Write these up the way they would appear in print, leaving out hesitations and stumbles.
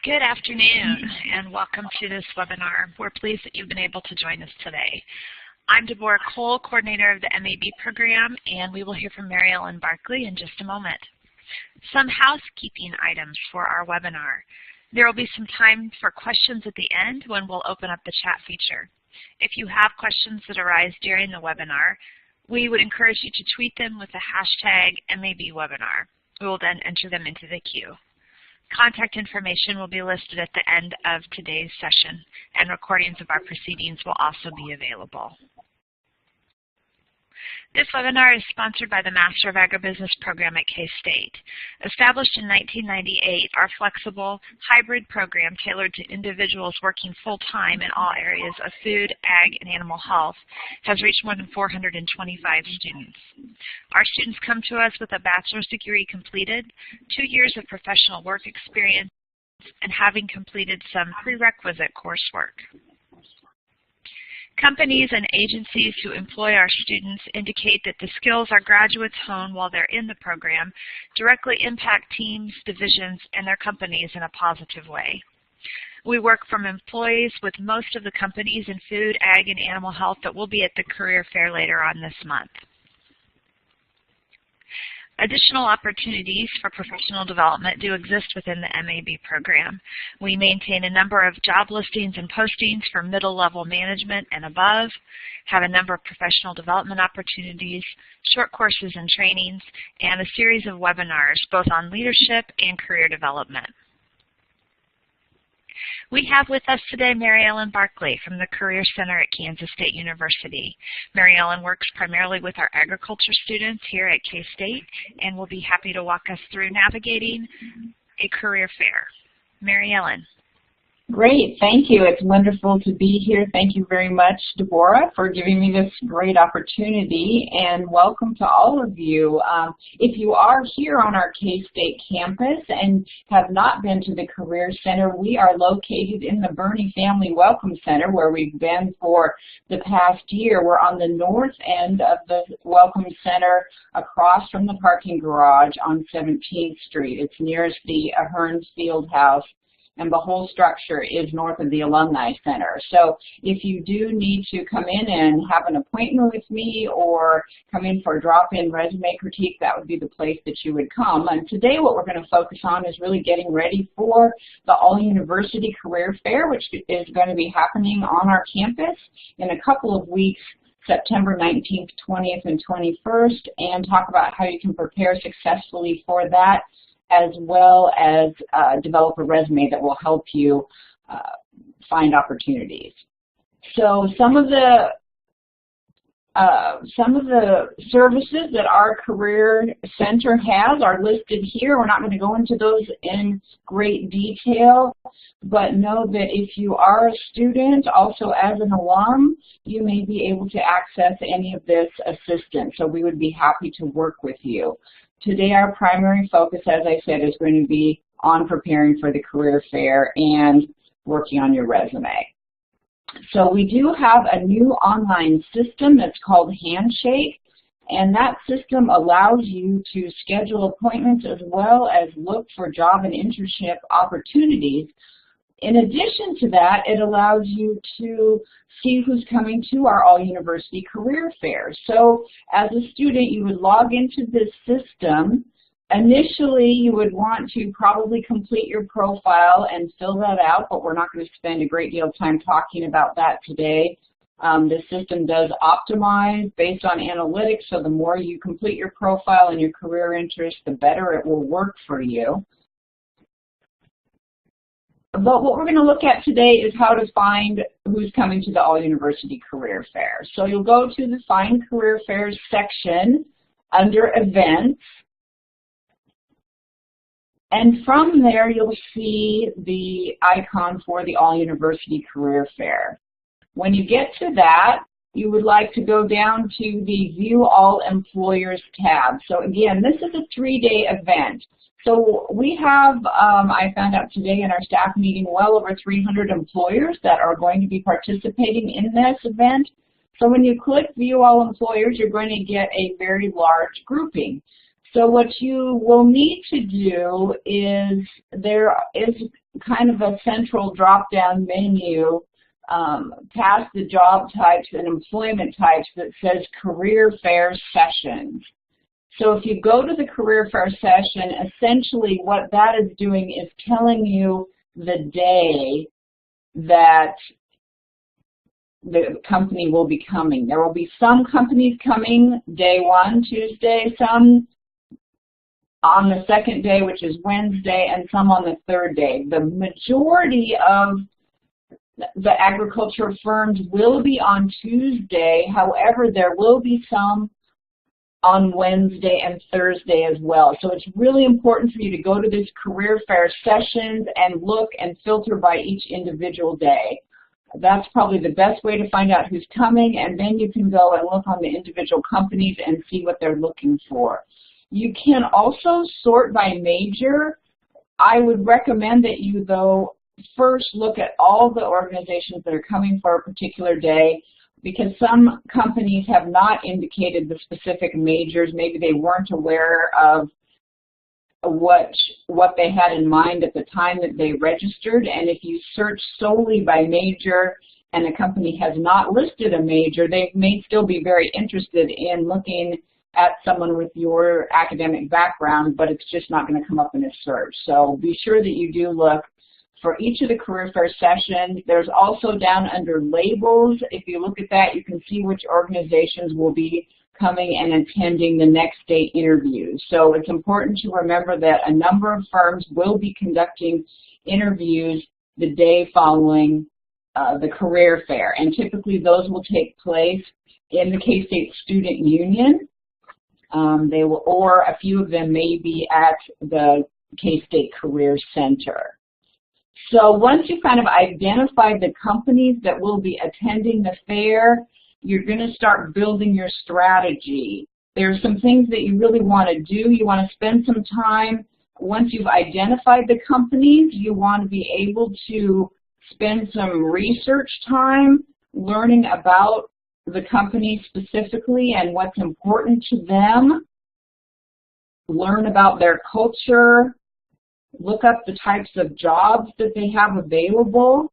Good afternoon and welcome to this webinar. We're pleased that you've been able to join us today. I'm Deborah Cole, coordinator of the MAB program, and we will hear from Mary Ellen Barkley in just a moment. Some housekeeping items for our webinar. There will be some time for questions at the end when we'll open up the chat feature. If you have questions that arise during the webinar, we would encourage you to tweet them with the hashtag MABwebinar. We will then enter them into the queue. Contact information will be listed at the end of today's session, and recordings of our proceedings will also be available. This webinar is sponsored by the Master of Agribusiness program at K-State. Established in 1998, our flexible, hybrid program tailored to individuals working full-time in all areas of food, ag, and animal health has reached more than 425 students. Our students come to us with a bachelor's degree completed, 2 years of professional work experience, and having completed some prerequisite coursework. Companies and agencies who employ our students indicate that the skills our graduates hone while they're in the program directly impact teams, divisions, and their companies in a positive way. We work from employees with most of the companies in food, ag, and animal health that will be at the career fair later on this month. Additional opportunities for professional development do exist within the MAB program. We maintain a number of job listings and postings for middle-level management and above, have a number of professional development opportunities, short courses and trainings, and a series of webinars both on leadership and career development. We have with us today Mary Ellen Barkley from the Career Center at Kansas State University. Mary Ellen works primarily with our agriculture students here at K-State and will be happy to walk us through navigating a career fair. Mary Ellen. Great, thank you. It's wonderful to be here. Thank you very much, Deborah, for giving me this great opportunity, and welcome to all of you. If you are here on our K-State campus and have not been to the Career Center, we are located in the Burney Family Welcome Center, where we've been for the past year. We're on the north end of the Welcome Center, across from the parking garage on 17th Street. It's nearest the Hearns Field House, and the whole structure is north of the Alumni Center. So if you do need to come in and have an appointment with me or come in for a drop-in resume critique, that would be the place that you would come. And today what we're going to focus on is really getting ready for the All-University Career Fair, which is going to be happening on our campus in a couple of weeks, September 19th, 20th, and 21st, and talk about how you can prepare successfully for that, as well as develop a resume that will help you find opportunities. So some of the services that our Career Center has are listed here. We're not going to go into those in great detail, but know that if you are a student, also as an alum, you may be able to access any of this assistance. So we would be happy to work with you. Today our primary focus, as I said, is going to be on preparing for the career fair and working on your resume. So we do have a new online system that's called Handshake, and that system allows you to schedule appointments as well as look for job and internship opportunities. In addition to that, it allows you to see who's coming to our All-University Career Fair. So as a student, you would log into this system. Initially, you would want to probably complete your profile and fill that out, but we're not going to spend a great deal of time talking about that today. The system does optimize based on analytics, so the more you complete your profile and your career interests, the better it will work for you. But what we're going to look at today is how to find who's coming to the All-University Career Fair. So you'll go to the Find Career Fairs section under Events, and from there you'll see the icon for the All-University Career Fair. When you get to that, you would like to go down to the View All Employers tab. So again, this is a 3-day event. So we have, I found out today in our staff meeting, well over 300 employers that are going to be participating in this event. So when you click View All Employers, you're going to get a very large grouping. So what you will need to do is there is kind of a central drop-down menu past the job types and employment types that says Career Fair Sessions. So if you go to the Career Fair session, essentially what that is doing is telling you the day that the company will be coming. There will be some companies coming day 1, Tuesday, some on the second day, which is Wednesday, and some on the third day. The majority of the agriculture firms will be on Tuesday. However, there will be some on Wednesday and Thursday as well. So it's really important for you to go to this Career Fair sessions and look and filter by each individual day. That's probably the best way to find out who's coming, and then you can go and look on the individual companies and see what they're looking for. You can also sort by major. I would recommend that you, though, first look at all the organizations that are coming for a particular day, because some companies have not indicated the specific majors. Maybe they weren't aware of what they had in mind at the time that they registered. And if you search solely by major and a company has not listed a major, they may still be very interested in looking at someone with your academic background, but it's just not going to come up in a search. So be sure that you do look for each of the Career Fair sessions. There's also down under labels, if you look at that, you can see which organizations will be coming and attending the next day interviews. So it's important to remember that a number of firms will be conducting interviews the day following the Career Fair, and typically those will take place in the K-State Student Union. They will, or a few of them may be at the K-State Career Center. So once you kind of identify the companies that will be attending the fair, you're going to start building your strategy. There are some things that you really want to do. You want to spend some time. Once you've identified the companies, you want to be able to spend some research time learning about the company specifically and what's important to them. Learn about their culture. Look up the types of jobs that they have available.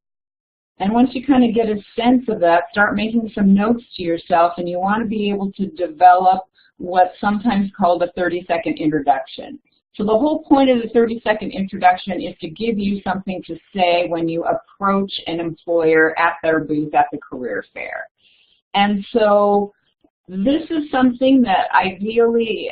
And once you kind of get a sense of that, start making some notes to yourself, and you want to be able to develop what's sometimes called a 30-second introduction. So the whole point of the 30-second introduction is to give you something to say when you approach an employer at their booth at the career fair. And so this is something that ideally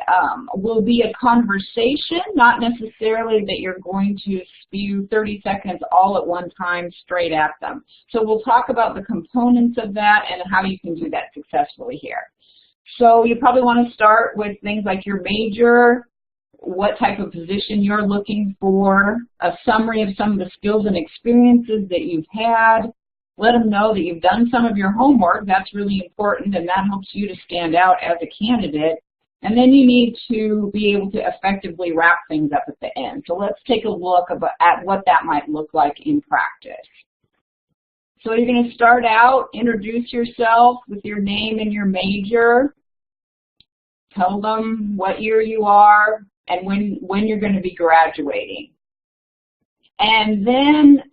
will be a conversation, not necessarily that you're going to spew 30 seconds all at one time straight at them. So we'll talk about the components of that and how you can do that successfully here. So you probably want to start with things like your major, what type of position you're looking for, a summary of some of the skills and experiences that you've had. Let them know that you've done some of your homework. That's really important, and that helps you to stand out as a candidate. And then you need to be able to effectively wrap things up at the end. So let's take a look at what that might look like in practice. So you're going to start out, introduce yourself with your name and your major. Tell them what year you are and when you're going to be graduating. And then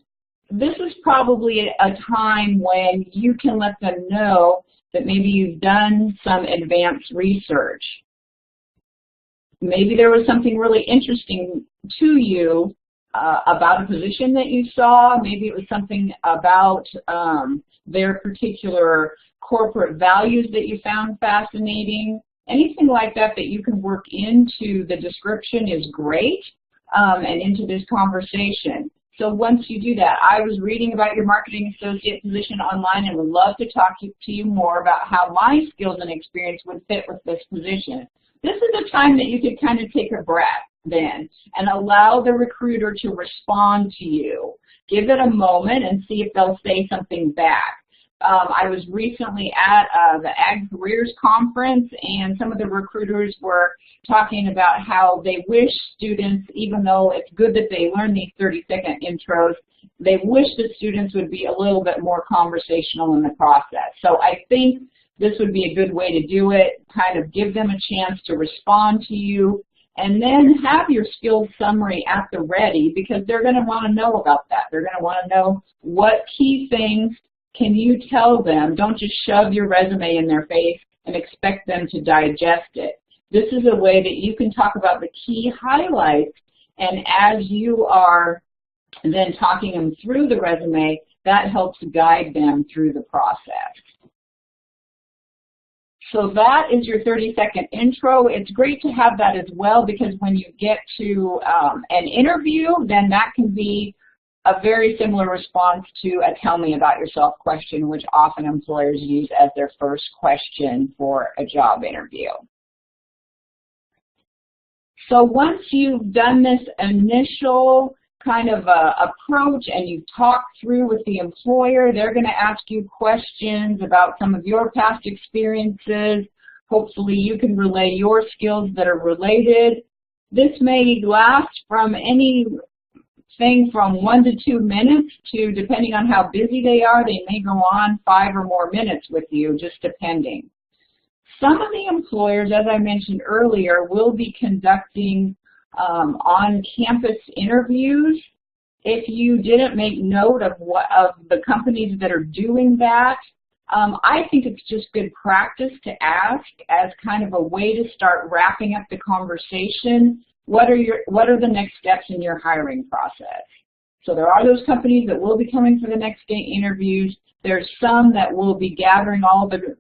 this is probably a time when you can let them know that maybe you've done some advanced research. Maybe there was something really interesting to you about a position that you saw. Maybe it was something about their particular corporate values that you found fascinating. Anything like that that you can work into the description is great, and into this conversation. So once you do that, I was reading about your marketing associate position online and would love to talk to you more about how my skills and experience would fit with this position. This is a time that you could kind of take a breath then and allow the recruiter to respond to you. Give it a moment and see if they'll say something back. I was recently at the Ag Careers Conference, and some of the recruiters were talking about how they wish students, even though it's good that they learn these 30-second intros, they wish that students would be a little bit more conversational in the process. So I think this would be a good way to do it, kind of give them a chance to respond to you, And then have your skills summary at the ready, because they're going to want to know about that. They're going to want to know what key things can you tell them. Don't just shove your resume in their face and expect them to digest it. This is a way that you can talk about the key highlights, and as you are then talking them through the resume, that helps guide them through the process. So that is your 30-second intro. It's great to have that as well, because when you get to an interview, then that can be a very similar response to a tell me about yourself question, which often employers use as their first question for a job interview. So once you've done this initial kind of approach and you've talked through with the employer, they're going to ask you questions about some of your past experiences. Hopefully you can relay your skills that are related. This may last from anything from 1 to 2 minutes to, depending on how busy they are, they may go on 5 or more minutes with you, just depending. Some of the employers, as I mentioned earlier, will be conducting on-campus interviews. If you didn't make note of the companies that are doing that, I think it's just good practice to ask as kind of a way to start wrapping up the conversation. What are the next steps in your hiring process? So there are those companies that will be coming for the next day interviews. There's some that will be gathering all the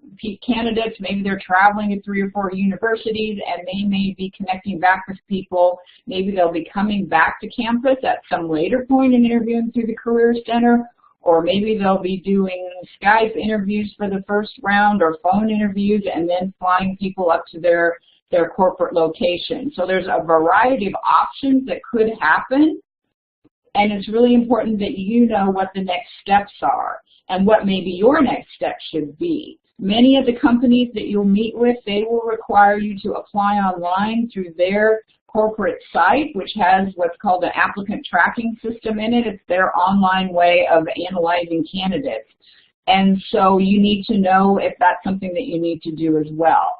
candidates. Maybe they're traveling to 3 or 4 universities and they may be connecting back with people. Maybe they'll be coming back to campus at some later point and interviewing through the Career Center, or maybe they'll be doing Skype interviews for the first round or phone interviews and then flying people up to their corporate location. So there's a variety of options that could happen, and it's really important that you know what the next steps are and what maybe your next step should be. Many of the companies that you'll meet with, they will require you to apply online through their corporate site, which has what's called an applicant tracking system in it. It's their online way of analyzing candidates. And so you need to know if that's something that you need to do as well.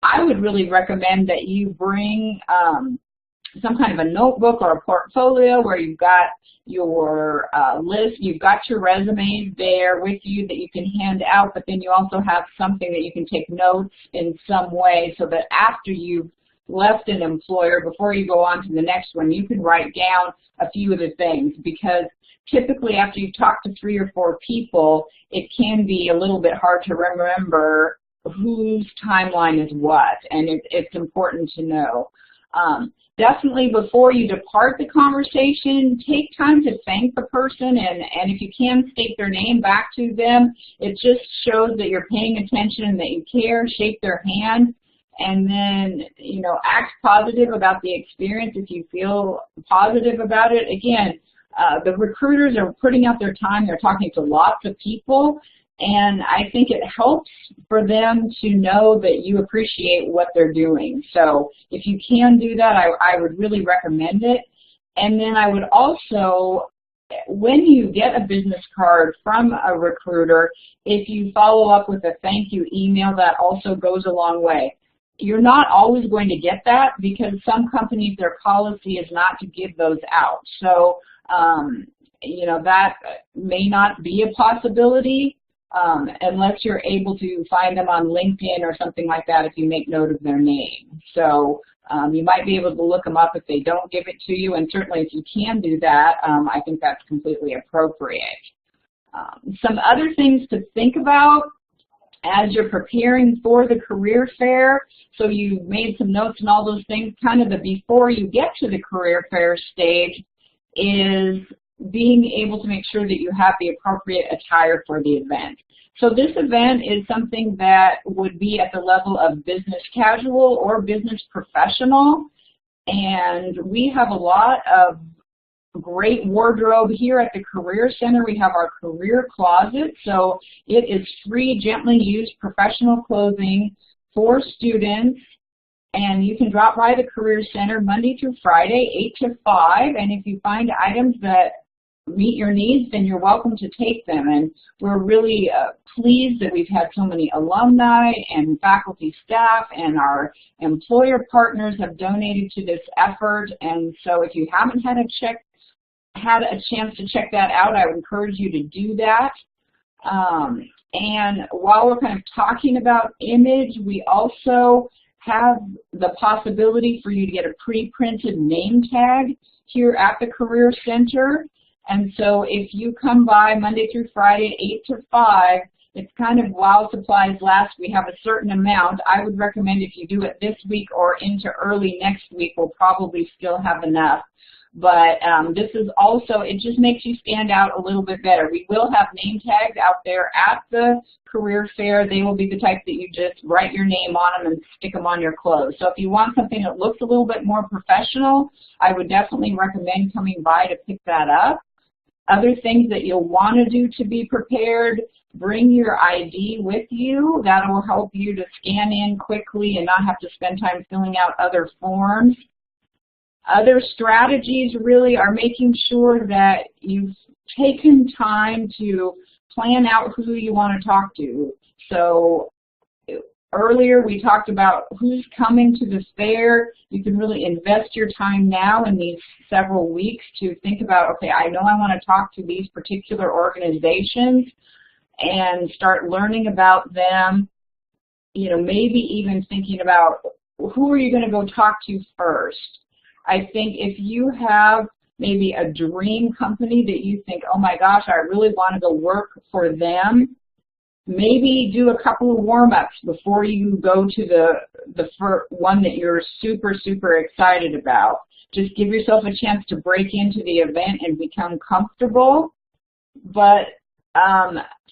I would really recommend that you bring some kind of a notebook or a portfolio where you've got your list, you've got your resumes there with you that you can hand out, but then you also have something that you can take notes in some way so that after you've left an employer, before you go on to the next one, you can write down a few of the things, because typically after you've talked to 3 or 4 people, it can be a little bit hard to remember whose timeline is what, and it's important to know. Definitely before you depart the conversation, take time to thank the person, and if you can, state their name back to them. It just shows that you're paying attention and that you care. Shake their hand, and then, you know, act positive about the experience if you feel positive about it. Again, the recruiters are putting out their time. They're talking to lots of people, and I think it helps for them to know that you appreciate what they're doing. So if you can do that, I would really recommend it. And then I would also, when you get a business card from a recruiter, if you follow up with a thank you email, that also goes a long way. You're not always going to get that because some companies, their policy is not to give those out. So, you know, that may not be a possibility. Unless you're able to find them on LinkedIn or something like that if you make note of their name. So you might be able to look them up if they don't give it to you, and certainly if you can do that, I think that's completely appropriate. Some other things to think about as you're preparing for the career fair, so you made some notes and all those things, kind of the before you get to the career fair stage is being able to make sure that you have the appropriate attire for the event. So this event is something that would be at the level of business casual or business professional, and we have a lot of great wardrobe here at the Career Center. We have our career closet, so it is free, gently used professional clothing for students. And you can drop by the Career Center Monday through Friday, 8 to 5, and if you find items that meet your needs, then you're welcome to take them. And we're really pleased that we've had so many alumni and faculty staff and our employer partners have donated to this effort. And so if you haven't had a chance to check that out, I would encourage you to do that. And while we're kind of talking about image, we also have the possibility for you to get a pre-printed name tag here at the Career Center. And so if you come by Monday through Friday, 8 to 5, it's kind of while supplies last. We have a certain amount. I would recommend if you do it this week or into early next week, we'll probably still have enough. But this is also, it just makes you stand out a little bit better. We will have name tags out there at the career fair. They will be the type that you just write your name on them and stick them on your clothes. So if you want something that looks a little bit more professional, I would definitely recommend coming by to pick that up. Other things that you'll want to do to be prepared, bring your ID with you. That will help you to scan in quickly and not have to spend time filling out other forms. Other strategies really are making sure that you've taken time to plan out who you want to talk to. So earlier we talked about who's coming to the fair. You can really invest your time now in these several weeks to think about, okay, I know I want to talk to these particular organizations and start learning about them. You know, maybe even thinking about who are you going to go talk to first. I think if you have maybe a dream company that you think, oh my gosh, I really want to go work for them, maybe do a couple of warm-ups before you go to the one that you're super, super excited about. Just give yourself a chance to break into the event and become comfortable. But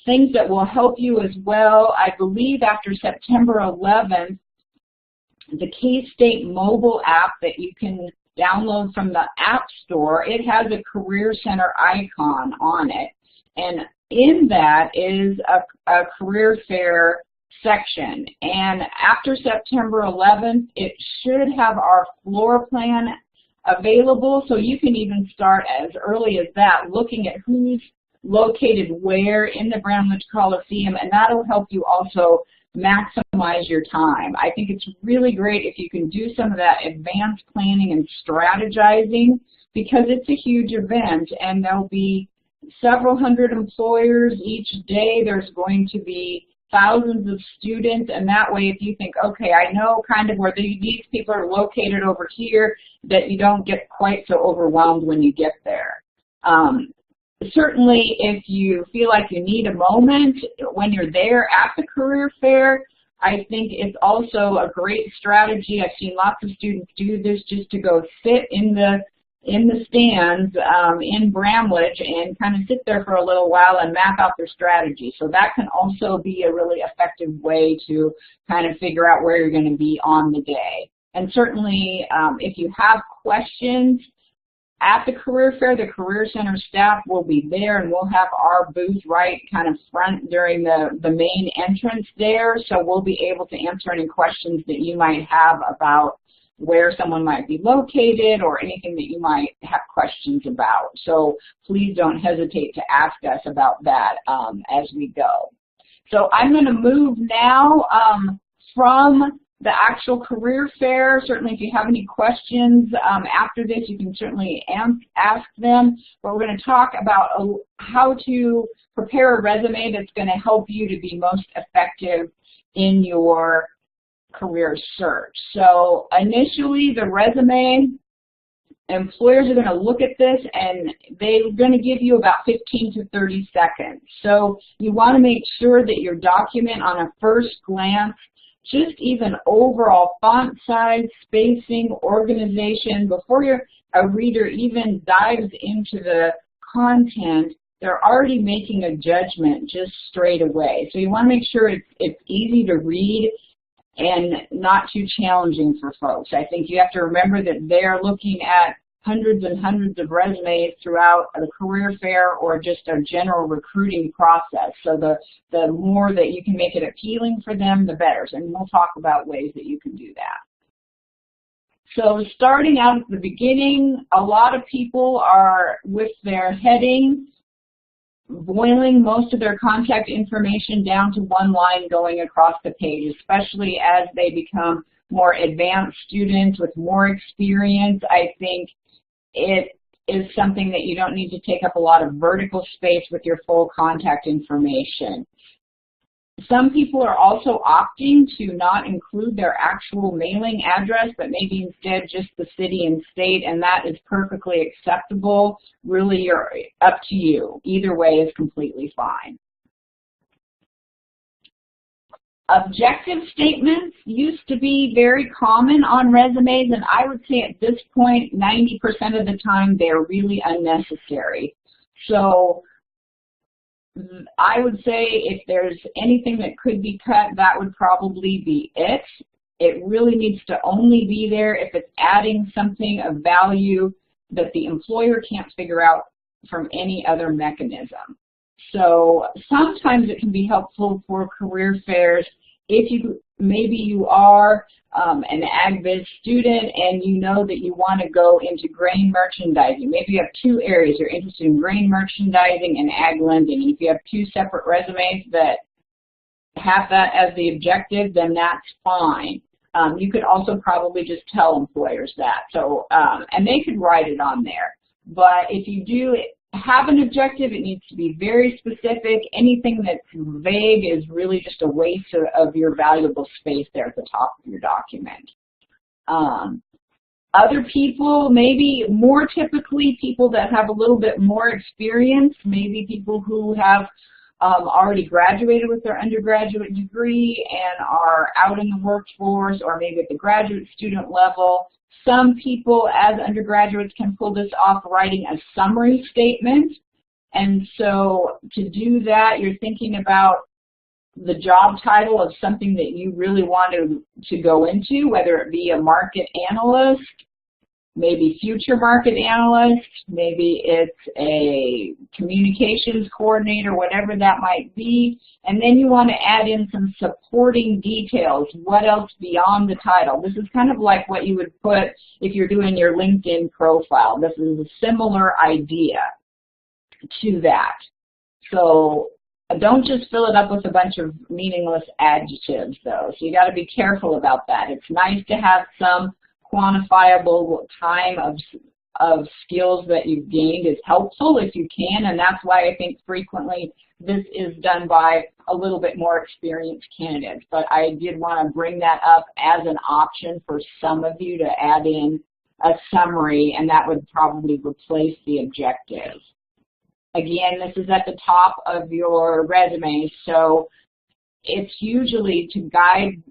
things that will help you as well, I believe after September 11th, the K-State mobile app that you can download from the App Store, it has a Career Center icon on it. And in that is a career fair section. And after September 11th, it should have our floor plan available, so you can even start as early as that, looking at who's located where in the Bramlage Coliseum, and that'll help you also maximize your time. I think it's really great if you can do some of that advanced planning and strategizing, because it's a huge event and there'll be several hundred employers each day. There's going to be thousands of students, and that way if you think, okay, I know kind of where these people are located over here, that you don't get quite so overwhelmed when you get there. Certainly, if you feel like you need a moment when you're there at the career fair, I think it's also a great strategy. I've seen lots of students do this, just to go sit in the stands in Bramlage and kind of sit there for a little while and map out their strategy. So that can also be a really effective way to kind of figure out where you're going to be on the day. And certainly, if you have questions at the career fair, the Career Center staff will be there, and we'll have our booth right kind of front during the main entrance there, so we'll be able to answer any questions that you might have about where someone might be located or anything that you might have questions about. So please don't hesitate to ask us about that as we go. So I'm going to move now from the actual career fair. Certainly if you have any questions after this, you can certainly ask them. But we're going to talk about how to prepare a resume that's going to help you to be most effective in your career search. So initially, the resume, employers are going to look at this and they're going to give you about 15 to 30 seconds. So you want to make sure that your document on a first glance, just even overall font size, spacing, organization, before a reader even dives into the content, they're already making a judgment just straight away. So you want to make sure it's easy to read and not too challenging for folks. I think you have to remember that they're looking at hundreds and hundreds of resumes throughout a career fair or just a general recruiting process. So the more that you can make it appealing for them, the better. And we'll talk about ways that you can do that. So starting out at the beginning, a lot of people are with their heading, boiling most of their contact information down to one line going across the page, especially as they become more advanced students with more experience. I think it is something that you don't need to take up a lot of vertical space with your full contact information. Some people are also opting to not include their actual mailing address, but maybe instead just the city and state, and that is perfectly acceptable. Really, you're up to you. Either way is completely fine. Objective statements used to be very common on resumes, and I would say at this point, 90% of the time, they're really unnecessary. So I would say if there's anything that could be cut, that would probably be it. It really needs to only be there if it's adding something of value that the employer can't figure out from any other mechanism. So sometimes it can be helpful for career fairs if maybe you are an ag-biz student and you know that you want to go into grain merchandising. Maybe you have two areas. You're interested in grain merchandising and ag lending. If you have two separate resumes that have that as the objective, then that's fine. You could also probably just tell employers that. So, and they could write it on there. But if you do have an objective, it needs to be very specific. Anything that's vague is really just a waste of your valuable space there at the top of your document. Other people, maybe more typically people that have a little bit more experience, maybe people who have already graduated with their undergraduate degree and are out in the workforce, or maybe at the graduate student level. Some people as undergraduates can pull this off writing a summary statement. And so to do that, you're thinking about the job title of something that you really want to go into, whether it be a market analyst, maybe future market analyst, maybe it's a communications coordinator, whatever that might be. And then you want to add in some supporting details. What else beyond the title? This is kind of like what you would put if you're doing your LinkedIn profile. This is a similar idea to that. So don't just fill it up with a bunch of meaningless adjectives, though. So you got to be careful about that. It's nice to have some quantifiable time of skills that you've gained is helpful if you can, and that's why I think frequently this is done by a little bit more experienced candidates. But I did want to bring that up as an option for some of you to add in a summary, and that would probably replace the objective. Again, this is at the top of your resume, so it's usually to guide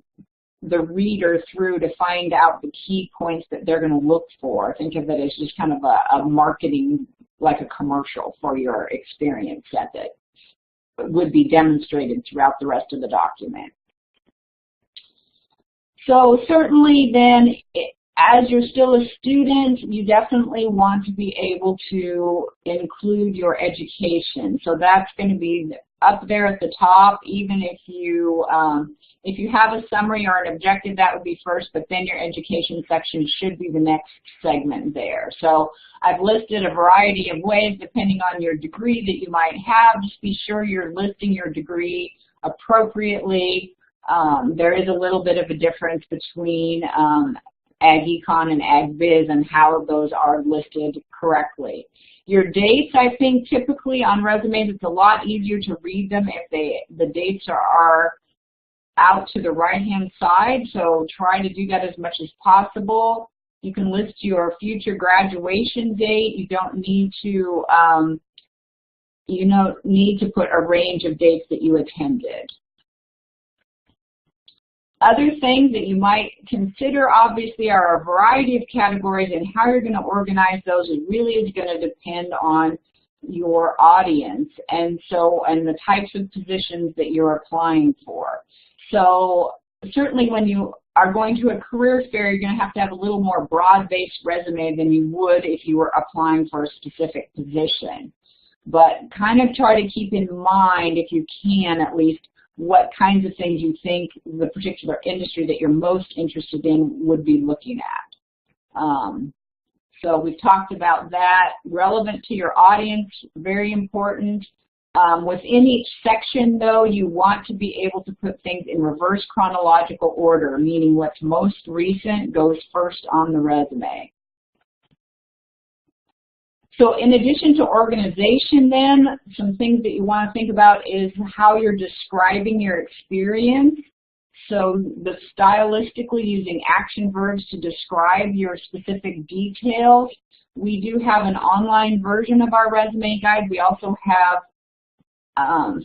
the reader through to find out the key points that they're going to look for. Think of it as just kind of a marketing, like a commercial for your experience set that would be demonstrated throughout the rest of the document. So certainly then, as you're still a student, you definitely want to be able to include your education. So that's going to be up there at the top, even if you have a summary or an objective, that would be first, but then your education section should be the next segment there. So I've listed a variety of ways depending on your degree that you might have. Just be sure you're listing your degree appropriately. There is a little bit of a difference between Ag Econ and Ag Biz and how those are listed correctly. Your dates, I think typically on resumes, it's a lot easier to read them if the dates are out to the right-hand side, so try to do that as much as possible. You can list your future graduation date. You don't need to put a range of dates that you attended. Other things that you might consider, obviously, are a variety of categories, and how you're going to organize those really is going to depend on your audience and the types of positions that you're applying for. So certainly when you are going to a career fair, you're going to have a little more broad-based resume than you would if you were applying for a specific position. But kind of try to keep in mind, if you can at least, what kinds of things you think the particular industry that you're most interested in would be looking at. So we've talked about that. Relevant to your audience, very important. Within each section, though, you want to be able to put things in reverse chronological order, meaning what's most recent goes first on the resume. So in addition to organization then, some things that you want to think about is how you're describing your experience. So the stylistically using action verbs to describe your specific details. We do have an online version of our resume guide. We also have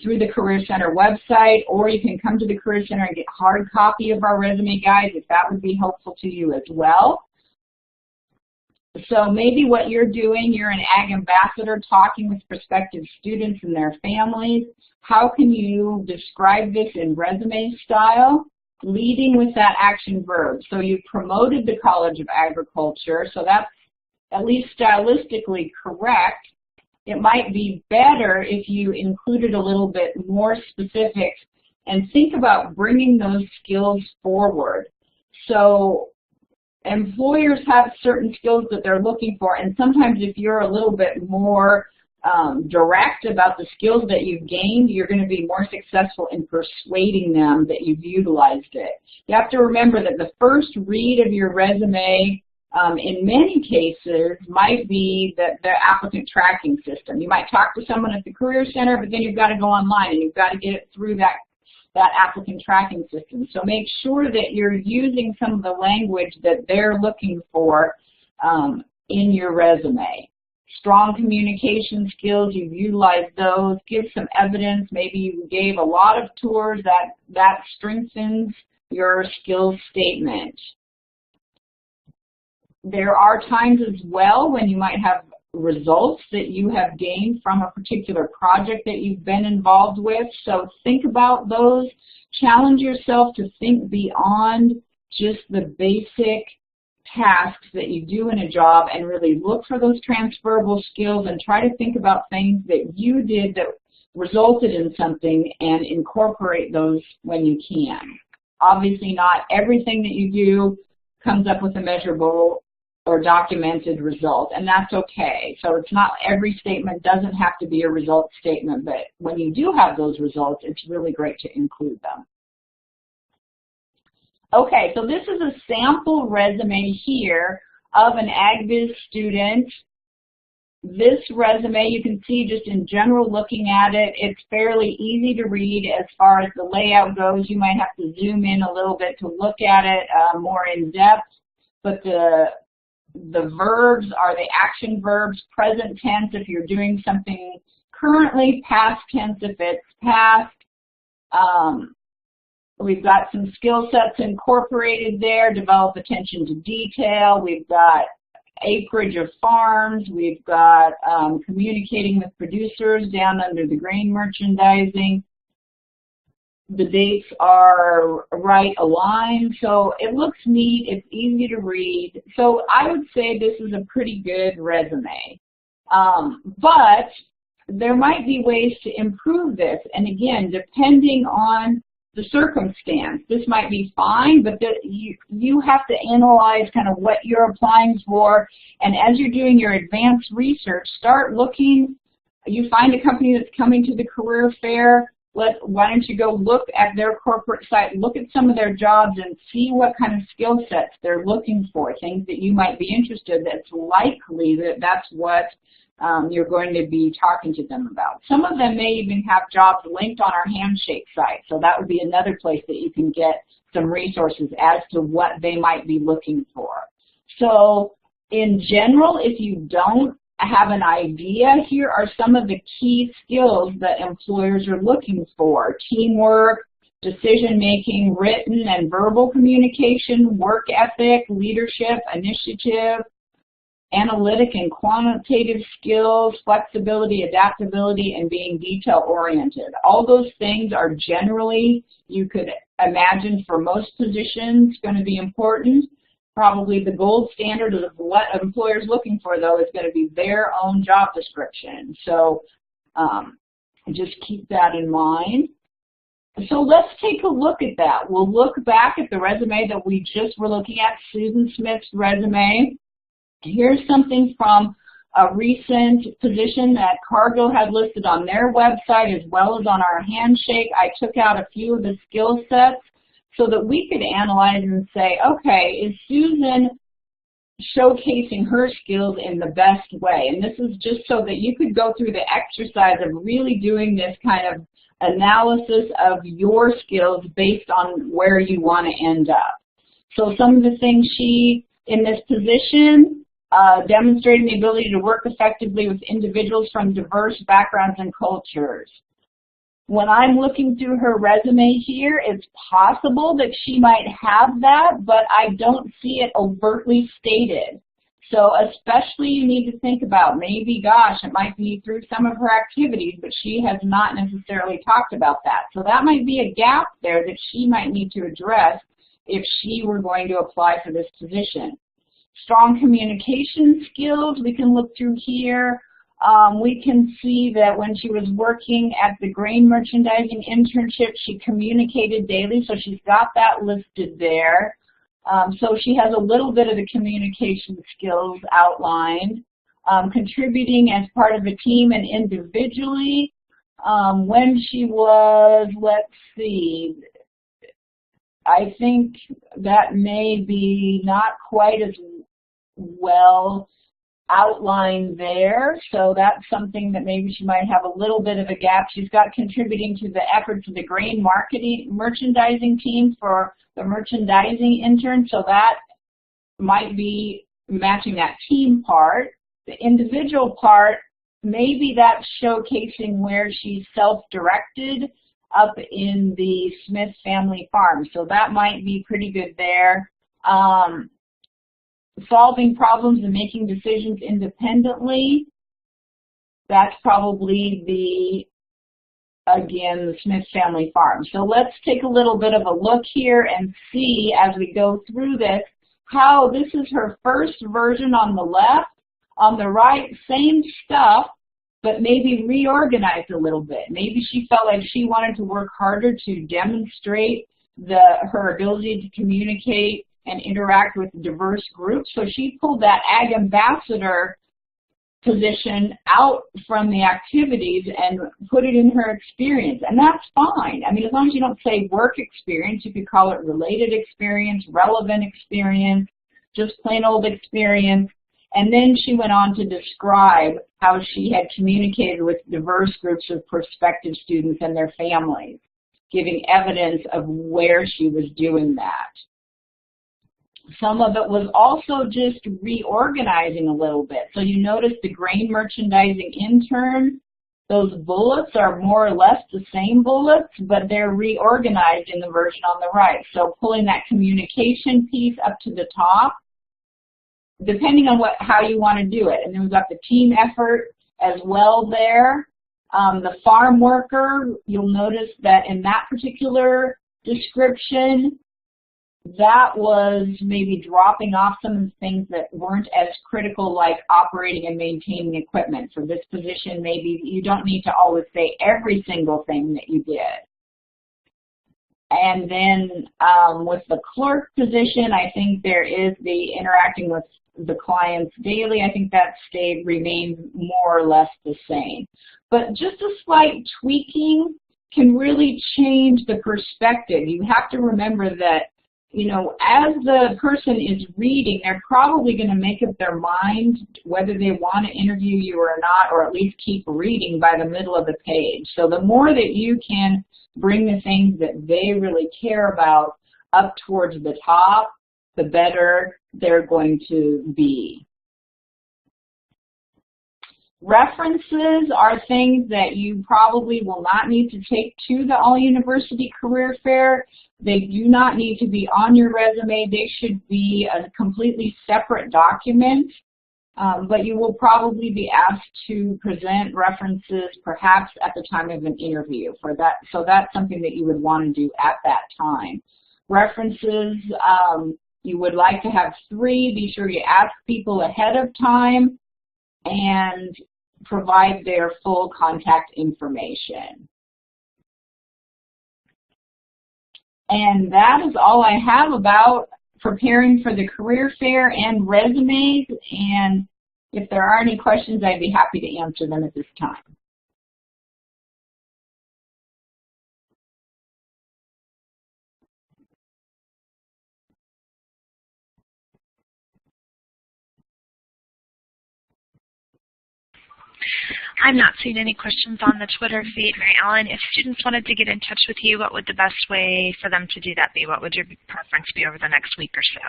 through the Career Center website, or you can come to the Career Center and get a hard copy of our resume guide if that would be helpful to you as well. So maybe what you're doing, you're an ag ambassador talking with prospective students and their families. How can you describe this in resume style? Leading with that action verb. So you promoted the College of Agriculture, so that's at least stylistically correct. It might be better if you included a little bit more specifics and think about bringing those skills forward. So employers have certain skills that they're looking for, and sometimes if you're a little bit more direct about the skills that you've gained, you're going to be more successful in persuading them that you've utilized it. You have to remember that the first read of your resume in many cases might be the applicant tracking system. You might talk to someone at the Career Center, but then you've got to go online and you've got to get it through that applicant tracking system. So make sure that you're using some of the language that they're looking for in your resume. Strong communication skills, you've utilized those. Give some evidence. Maybe you gave a lot of tours. That strengthens your skills statement. There are times as well when you might have results that you have gained from a particular project that you've been involved with. So think about those. Challenge yourself to think beyond just the basic tasks that you do in a job and really look for those transferable skills and try to think about things that you did that resulted in something and incorporate those when you can. Obviously not everything that you do comes up with a measurable or documented result, and that's okay. So it's not every statement doesn't have to be a result statement, but when you do have those results, it's really great to include them. Okay, so this is a sample resume here of an AgBiz student. This resume, you can see just in general looking at it, it's fairly easy to read as far as the layout goes. You might have to zoom in a little bit to look at it more in depth, but the verbs are the action verbs, present tense if you're doing something currently, past tense if it's past. We've got some skill sets incorporated there, develop attention to detail. We've got acreage of farms. We've got communicating with producers down under the grain merchandising. The dates are right aligned, so it looks neat. It's easy to read. So I would say this is a pretty good resume. But there might be ways to improve this. And again, depending on the circumstance, this might be fine, but you have to analyze kind of what you're applying for. And as you're doing your advanced research, start looking. You find a company that's coming to the career fair. Why don't you go look at their corporate site, look at some of their jobs and see what kind of skill sets they're looking for, things that you might be interested in. That's likely that that's what you're going to be talking to them about. Some of them may even have jobs linked on our Handshake site, so that would be another place that you can get some resources as to what they might be looking for. So in general, if you don't have an idea, here are some of the key skills that employers are looking for: teamwork, decision-making, written and verbal communication, work ethic, leadership, initiative, analytic and quantitative skills, flexibility, adaptability, and being detail-oriented. All those things are generally, you could imagine for most positions, going to be important. Probably the gold standard of what employers looking for, though, is going to be their own job description. So just keep that in mind. So let's take a look at that. We'll look back at the resume that we just were looking at, Susan Smith's resume. Here's something from a recent position that Cargill had listed on their website as well as on our Handshake. I took out a few of the skill sets so that we could analyze and say, okay, is Susan showcasing her skills in the best way? And this is just so that you could go through the exercise of really doing this kind of analysis of your skills based on where you want to end up. So some of the things she, in this position, demonstrating the ability to work effectively with individuals from diverse backgrounds and cultures. When I'm looking through her resume here, it's possible that she might have that, but I don't see it overtly stated. So especially you need to think about, maybe, gosh, it might be through some of her activities, but she has not necessarily talked about that. So that might be a gap there that she might need to address if she were going to apply for this position. Strong communication skills, we can look through here. We can see that when she was working at the grain merchandising internship, she communicated daily, so she's got that listed there. So she has a little bit of the communication skills outlined. Contributing as part of a team and individually. When she was, let's see, I think that may be not quite as well outlined there, so that's something that maybe she might have a little bit of a gap. She's got contributing to the efforts of the grain merchandising team for the merchandising intern, so that might be matching that team part. The individual part, maybe that's showcasing where she's self-directed up in the Smith family farm, so that might be pretty good there. Solving problems and making decisions independently, that's probably again, the Smith family farm. So let's take a little bit of a look here and see as we go through this how this is her first version on the left. On the right, same stuff, but maybe reorganized a little bit. Maybe she felt like she wanted to work harder to demonstrate her ability to communicate and interact with diverse groups. So she pulled that Ag Ambassador position out from the activities and put it in her experience. And that's fine. I mean, as long as you don't say work experience, you could call it related experience, relevant experience, just plain old experience. And then she went on to describe how she had communicated with diverse groups of prospective students and their families, giving evidence of where she was doing that. Some of it was also just reorganizing a little bit. So you notice the grain merchandising intern, those bullets are more or less the same bullets, but they're reorganized in the version on the right. So pulling that communication piece up to the top, depending on how you want to do it. And then we've got the team effort as well there. The farm worker, you'll notice that in that particular description, that was maybe dropping off some of the things that weren't as critical, like operating and maintaining equipment. For this position, maybe you don't need to always say every single thing that you did. And then with the clerk position, I think there is the interacting with the clients daily. I think that remains more or less the same. But just a slight tweaking can really change the perspective. You have to remember that, you know, as the person is reading, they're probably going to make up their mind whether they want to interview you or not, or at least keep reading by the middle of the page. So the more that you can bring the things that they really care about up towards the top, the better they're going to be. References are things that you probably will not need to take to the All-University Career Fair. They do not need to be on your resume. They should be a completely separate document, but you will probably be asked to present references perhaps at the time of an interview for that. So that's something that you would want to do at that time. References, you would like to have 3. Be sure you ask people ahead of time and provide their full contact information. And that is all I have about preparing for the career fair and resumes. And if there are any questions, I'd be happy to answer them at this time. I'm not seeing any questions on the Twitter feed, Mary Ellen. If students wanted to get in touch with you, what would the best way for them to do that be? What would your preference be over the next week or so?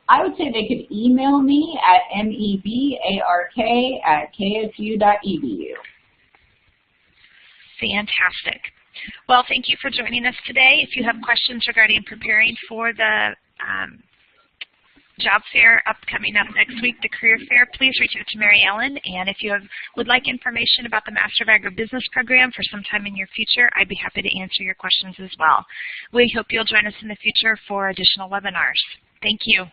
I would say they could email me at mebark@ksu.edu. Fantastic. Well, thank you for joining us today. If you have questions regarding preparing for the job fair upcoming up next week, the career fair, please reach out to Mary Ellen. And if you would like information about the Master of Agribusiness program for some time in your future, I'd be happy to answer your questions as well. We hope you'll join us in the future for additional webinars. Thank you.